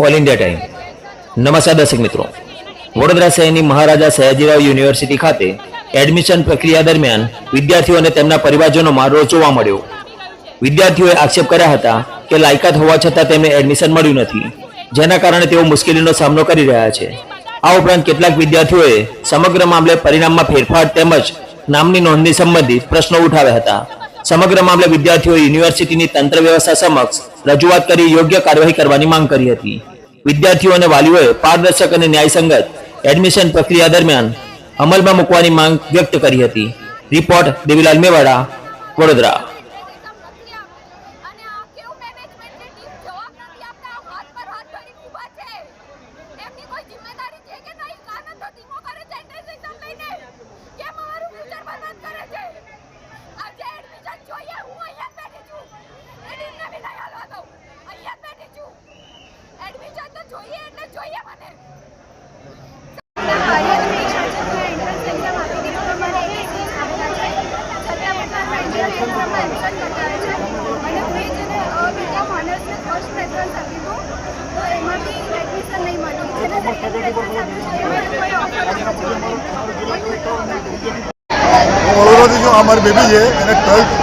All India time. નમસ્કાર દર્શક મિત્રો, વડોદરા શહેરની મહારાજા સયાજીરાવ યુનિવર્સિટી ખાતે એડમિશન પ્રક્રિયા દરમિયાન વિદ્યાર્થીઓ અને તેમના પરિવારજનોમાં રોષ જોવા મળ્યો. વિદ્યાર્થીઓએ આક્ષેપ કર્યા હતા કે લાયકાત હોવા છતાં તેમને એડમિશન મળ્યું નથી, જેના કારણે તેઓ મુશ્કેલીનો સામનો કરી રહ્યા છે. આ ઉપરાંત કેટલાક વિદ્યાર્થીઓએ સમગ્ર મામલે પરિણામમાં ફેરફાર તેમજ નામની નોંધણી સંબંધિત પ્રશ્નો ઉઠાવ્યા હતા. સમગ્ર મામલે વિદ્યાર્થીઓએ યુનિવર્સિટીની તંત્ર વ્યવસ્થા સમક્ષ રજૂઆત કરી યોગ્ય કાર્યવાહી કરવાની માંગ કરી હતી. વિદ્યાર્થીઓ અને વાલીઓએ પારદર્શક અને ન્યાયસંગત એડમિશન પ્રક્રિયા દરમિયાન અમલમાં મૂકવાની માંગ વ્યક્ત કરી હતી. રિપોર્ટ દેવીલાલ મેવાડા, વડોદરા. વડોદરાથી જો અમારી બેબી છે એને 12th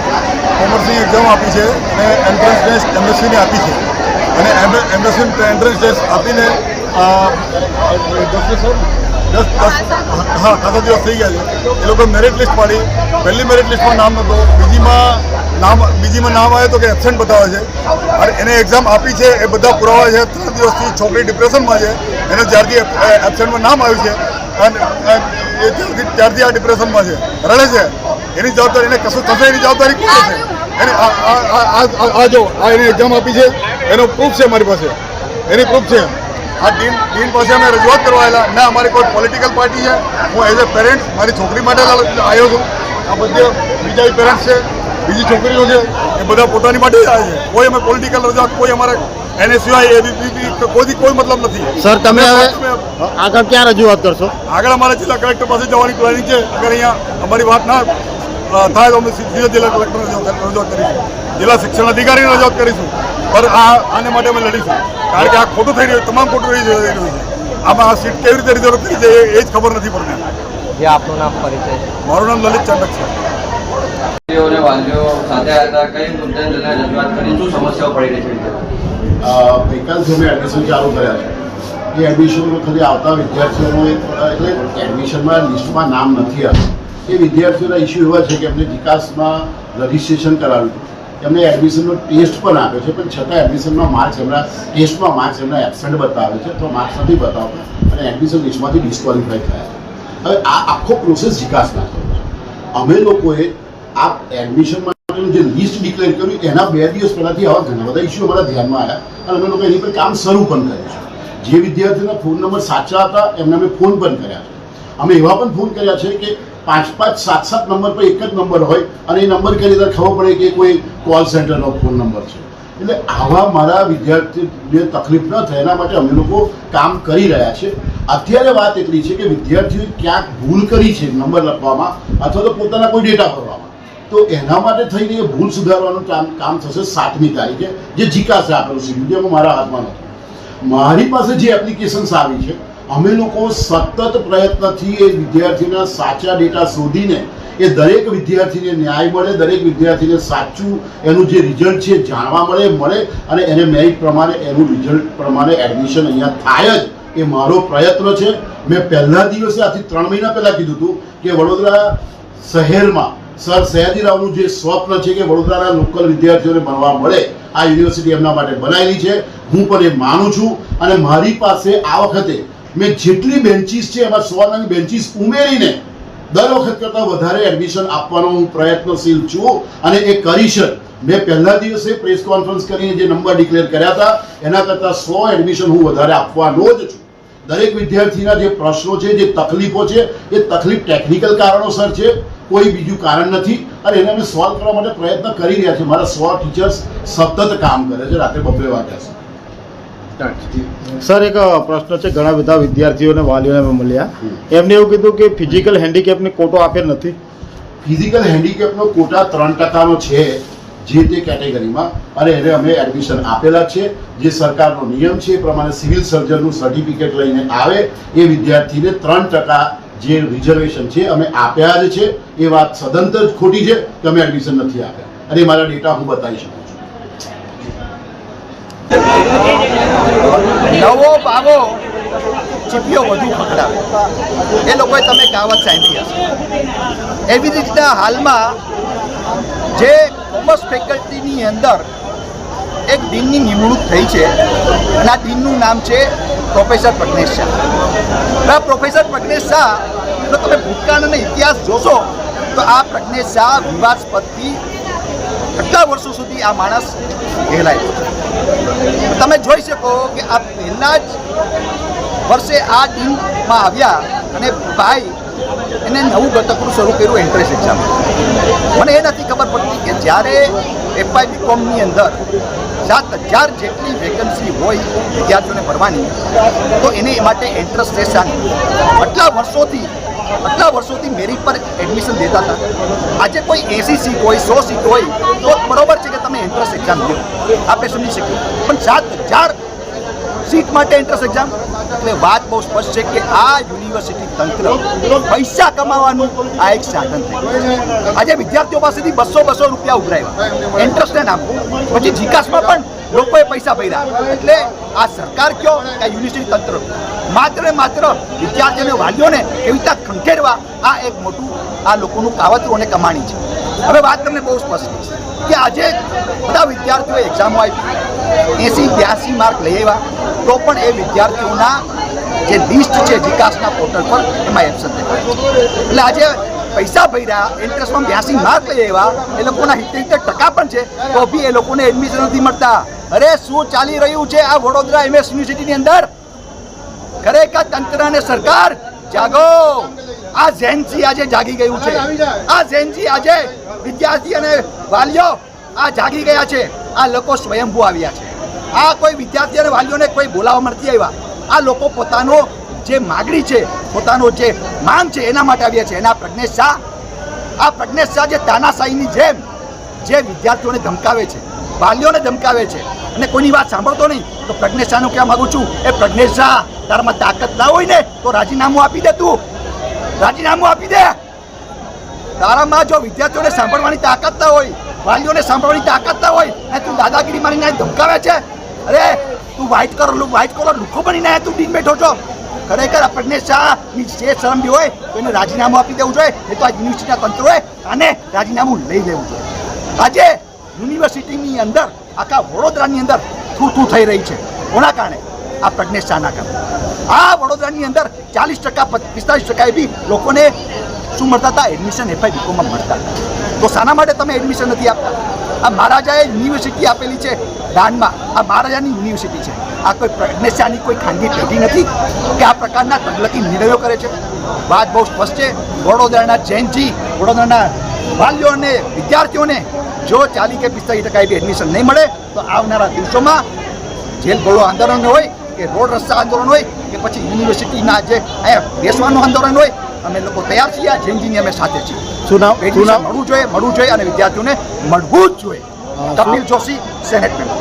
કોમર્સની એક્ઝામ આપી છે અને એન્ટ્રન્સ ટેસ્ટ એમએસસીની આપી છે અને એમએસસી એન્ટ્રન્સ ટેસ્ટ આપીને 10 ખાસા દિવસ થઈ ગયા છે. એ લોકો મેરિટ લિસ્ટ પાડી. પહેલી મેરિટ લિસ્ટમાં નામ નહોતો, બીજીમાં નામ આવે તો કે એબસેન્ટ બતાવે છે. અને એને એક્ઝામ આપી છે એ બધા પુરાવા છે. 3 દિવસથી છોકરી ડિપ્રેશનમાં છે. એને જ્યારથી એબસેન્ટમાં નામ આવ્યું છે અને ત્યારથી આ ડિપ્રેશનમાં છે, રડે છે. એની જવાબદારી એને કશું થશે એની જવાબદારી કોણ છે? એને આ જો આ એની એક્ઝામ આપી છે એનો પ્રૂફ છે મારી પાસે, એની પ્રૂફ છે. આ ડીન પાસે અમે રજૂઆત કરવા આવેલા ના, અમારી કોઈ પોલિટિકલ પાર્ટી છે. હું એઝ એ પેરેન્ટ મારી છોકરી માટે આવ્યો છું. આ બધે બીજા પેરેન્ટ્સ છે, બીજી છોકરીઓ છે, એ બધા પોતાની માટે જ આવે છે. કોઈ અમે પોલિટિકલ રજૂઆત, કોઈ અમારે એનએસયુઆઈ એબીપીપી કોઈ મતલબ નથી. સર, તમે હવે આગળ ક્યાં રજૂઆત કરશો? આગળ અમારે જિલ્લા કલેક્ટર પાસે જવાની પ્લાનિંગ છે. અગર અહીંયા અમારી વાત ના થાય તો અમે સીધા જિલ્લા કલેક્ટરને રજૂઆત કરીશું, જિલ્લા શિક્ષણ અધિકારીને રજૂઆત કરીશું. પણ આને માટે અમે લડીશું, કારણ કે આ ખોટું થઈ રહ્યું, તમામ ખોટું રહી રહ્યું છે. આમાં આ સીટ કેવી રીતે રિઝર્વ કરી છે એ જ ખબર નથી પડતી. જે આપનું નામ પરિચય? મારું નામ લલિત ચંડક છે. વાલીઓ સાથે હતા, કઈ મુદ્દે રજૂઆત કરી, શું સમસ્યાઓ પડી રહી છે? ગઈકાલથી અમે એડમિશન ચાલુ કર્યા છે. એ એડમિશનમાં ખાલી આવતા વિદ્યાર્થીઓનો એટલે એડમિશનમાં લિસ્ટમાં નામ નથી આવ્યું. એ વિદ્યાર્થીઓના ઇસ્યુ એવા છે કે એમને વિકાસમાં રજિસ્ટ્રેશન કરાવ્યું હતું, એમને એડમિશનનો ટેસ્ટ પણ આપ્યો છે, પણ છતાં એડમિશનમાં માર્ક્સ એમના ટેસ્ટમાં માર્ક્સ એમના એબસેન્ટ બતાવે છે, તો માર્ક્સ નથી બતાવતા અને એડમિશન લિસ્ટમાંથી ડિસ્ક્વોલિફાય થયા છે. હવે આ આખો પ્રોસેસ વિકાસના થયો છે. અમે લોકોએ આ એડમિશન માટેનું જે લિસ્ટ ડિક્લેર કર્યું એના 2 દિવસ પહેલાંથી આવા ઘણા બધા ઇસ્યુ અમારા ધ્યાનમાં આવ્યા અને અમે લોકો એની પર કામ શરૂ પણ કર્યું છે. જે વિદ્યાર્થીઓના ફોન નંબર સાચા હતા એમને અમે ફોન પણ કર્યા છે. અમે એવા પણ ફોન કર્યા છે કે 5-5, 7-7 નંબર પર એક જ નંબર હોય અને એ નંબર કરી ત્યારે ખબર પડે કે કોઈ કોલ સેન્ટરનો ફોન નંબર છે. એટલે આવા મારા વિદ્યાર્થીઓને તકલીફ ન થાય એના માટે અમે લોકો કામ કરી રહ્યા છે. અત્યારે વાત એટલી છે કે વિદ્યાર્થીઓએ ક્યાંક ભૂલ કરી છે નંબર લખવામાં અથવા તો પોતાના કોઈ ડેટા ભરવામાં, તો એના માટે થઈને એ ભૂલ સુધારવાનું કામ થશે 7મી તારીખે, જે જીકાશે આપેલું સીડીએમ મારા હાથમાં નથી. મારી પાસે જે એપ્લિકેશન્સ આવી છે અમે લોકો સતત પ્રયત્નથી એ વિદ્યાર્થીના સાચા ડેટા શોધીને એ દરેક વિદ્યાર્થીને ન્યાય મળે, દરેક વિદ્યાર્થીને સાચું એનું જે રિઝલ્ટ છે જાણવા મળે અને એને મેરિટ પ્રમાણે એનું રિઝલ્ટ પ્રમાણે એડમિશન અહીંયા થાય જ, એ મારો પ્રયત્ન છે. મેં પહેલા દિવસે આથી 3 મહિના પહેલાં કીધું હતું કે વડોદરા શહેરમાં સર સયાજીરાવનું જે સ્વપ્ન છે કે વડોદરાના લોકલ વિદ્યાર્થીઓને ભણવા મળે, આ યુનિવર્સિટી એમના માટે બનાવેલી છે. હું પણ એ માનું છું અને મારી પાસે આ વખતે મેં જેટલી બેન્ચીસ છે એમાં 100 બેન્ચીસ ઉમેરીને દર વખત કરતાં વધારે એડમિશન આપવાનો હું પ્રયત્નશીલ છું અને એ કરીશ. મેં પહેલા દિવસે પ્રેસ કોન્ફરન્સ કરીને જે નંબર ડિક્લેર કર્યા હતા એના કરતાં 100 એડમિશન હું વધારે આપવાનો જ છું. દરેક વિદ્યાર્થીના જે પ્રશ્નો છે, જે તકલીફો છે, એ તકલીફ ટેકનિકલ કારણોસર છે, કોઈ બીજું કારણ નથી અને એને અમે સોલ્વ કરવા માટે પ્રયત્ન કરી રહ્યા છીએ. મારા 100 ટીચર્સ સતત કામ કરે છે, રાત્રે 2 વાગ્યા છે. સર, એક પ્રશ્ન છે, ઘણા બધા વિદ્યાર્થીઓને વાલીઓને મળ્યા, એમને એવું કીધું કે ફિઝિકલ હેન્ડીકેપને કોટો આપેલ નથી. ફિઝિકલ હેન્ડીકેપનો કોટા 3% છે, જે તે કેટેગરીમાં, અને એને અમે એડમિશન આપેલા છે. જે સરકારનો નિયમ છે એ પ્રમાણે સિવિલ સર્જનનું સર્ટિફિકેટ લઈને આવે એ વિદ્યાર્થીને 3% જે રિઝર્વેશન છે અમે આપ્યા જ છે. એ વાત સદંતર જ ખોટી છે કે અમે એડમિશન નથી આપ્યા, અને મારા ડેટા હું બતાવી શકું છું. નવો બાવો ચીપિયો વધુ પકડાવે, એ લોકોએ તમે કહાવત સાંભળી હશે. એવી રીતના હાલમાં જે કોમર્સ ફેકલ્ટીની અંદર એક ડીનની નિમણૂક થઈ છે, અને આ ડીનનું નામ છે પ્રોફેસર પ્રજ્ઞેશ શાહ. આ પ્રોફેસર પ્રજ્ઞેશ શાહ, જો તમે ભૂતકાળ અને ઇતિહાસ જોશો તો આ પ્રજ્ઞેશ શાહ વિવાદસ્પદથી આટલા વર્ષો સુધી આ માણસ ઘેરાયેલો છે. તમે જોઈ શકો કે આ પહેલા જ વર્ષે આ ટીમમાં આવ્યા અને ભાઈ એને નવું ગતકરું શરૂ કર્યું એન્ટ્રન્સ એક્ઝામ. મને એ નથી ખબર પડતી કે જ્યારે એફવાય બીકોમની અંદર 7,000 જેટલી વેકન્સી હોય વિદ્યાર્થીઓને ભરવાની, તો એને માટે એન્ટ્રન્સ ટેસ્ટ આટલા વર્ષોથી મેરિટ પર એડમિશન દેતા હતા. આજે કોઈ 80 સીટ હોય, 100 સીટ હોય તો બરોબર છે કે તમે એન્ટ્રન્સ એક્ઝામ દો, આપણે સમજી શકીએ, પણ 7,000 સીટ માટે એન્ટ્રન્સ એક્ઝામ, એટલે વાત બહુ સ્પષ્ટ છે કે આ યુનિવર્સિટી તંત્ર પૈસા કમાવાનું આ એક સાધન થઈ ગયું છે. આજે વિદ્યાર્થીઓ પાસેથી 200 રૂપિયા ઉઘરાવ્યા એન્ટ્રન્સના નામ, પછી જીકાસમાં પણ લોકોએ પૈસા ભર્યા. એટલે આ સરકાર કયો કે આ યુનિવર્સિટી તંત્ર માત્ર ને માત્ર વિદ્યાર્થીઓને વાલીઓને એવી રીતે ખંખેરવા આ એક મોટું આ લોકોનું કાવતરું અને કમાણી છે. હવે વાત તમને બહુ સ્પષ્ટ કે આજે બધા વિદ્યાર્થીઓએ એક્ઝામો આપી, 80-82 માર્ક લઈ આવ્યા, તો પણ એ વિદ્યાર્થીઓના જે લિસ્ટ છે જીકાસના પોર્ટલ પર એમાં એબસન્ટ થઈ. એટલે આજે પૈસા ભર્યા, એન્ટ્રન્સમાં 82 માર્ક લઈ આવ્યા, એ લોકોના 70% પણ છે, તો બી એ લોકોને એડમિશન નથી મળતા. અરે શું ચાલી રહ્યું છે આ વડોદરા MS યુનિવર્સિટીની અંદર? ખરેખર તંત્ર અને સરકાર જાગો. આ ઝેનસી આજે જાગી ગયું છે. આ ઝેનસી આજે વિદ્યાર્થી અને વાલીઓ આ જાગી ગયા છે. આ લોકો સ્વયંભૂ આવ્યા છે. આ કોઈ વિદ્યાર્થી અને વાલીઓને કોઈ બોલાવવા નથી આવ્યા. આ લોકો પોતાનો જે માગણી છે, પોતાનો જે માંગ છે એના માટે આવ્યા છે. એના પ્રજ્ઞેશ શાહ જે તાનાશાહીની જેમ જે વિદ્યાર્થીઓને ધમકાવે છે, વાલીઓને ધમકાવે છે અને કોઈની વાત સાંભળતો નહીં, તો પ્રજ્ઞેશ શાહનું કહેવા માગું છું, એ પ્રજ્ઞેશ શાહ તારામાં તાકાત ના હોય ને તો રાજીનામું આપી દે. તું રાજીનામું આપી દે. તારામાં જો વિદ્યાર્થીઓને સાંભળવાની તાકાત ના હોય, વાલીઓને સાંભળવાની તાકાત ના હોય અને તું દાદાગીરી મારીને ધમકાવે છે, અરે તું વ્હાઇટ કલર લુખો બનીને તું ડીન બેઠો છો. ખરેખર આ પ્રજ્ઞેશ શાહની જે શરમ બી હોય તો એને રાજીનામું આપી દેવું જોઈએ. એ તો આ યુનિવર્સિટીના તંત્રોએ આને રાજીનામું લઈ લેવું જોઈએ. આજે યુનિવર્સિટીની અંદર, આખા વડોદરાની અંદર થૂ થઈ રહી છે. કોના કારણે? આ પ્રજ્ઞેશ શાહના કારણે. આ વડોદરાની અંદર 40% 45% બી લોકોને શું મળતા હતા? એડમિશન એફઆઈ બીકોમમાં મળતા. તો શાના માટે તમે એડમિશન નથી આપતા? આ મહારાજાએ યુનિવર્સિટી આપેલી છે દાનમાં. આ મહારાજાની યુનિવર્સિટી છે. આ કોઈ પ્રજ્ઞેશ શાહની કોઈ ખાનગી પેઢી નથી કે આ પ્રકારના તગલકી નિર્ણયો કરે છે. વાત બહુ સ્પષ્ટ છે. વડોદરાના જૈનજી, વડોદરાના વાલીઓને, વિદ્યાર્થીઓને જો 40 કે 45% બી એડમિશન નહીં મળે તો આવનારા દિવસોમાં જેલ ભરો આંદોલન હોય કે રોડ રસ્તા આંદોલન હોય કે પછી યુનિવર્સિટીના જે અહીંયા બેસવાનું આંદોલન હોય, અમે લોકો તૈયાર છીએ. આ જૈનજીની અમે સાથે છીએ. મળવું જોઈએ અને વિદ્યાર્થીઓને મળવું જ જોઈએ. Kapil Joshi, senate member.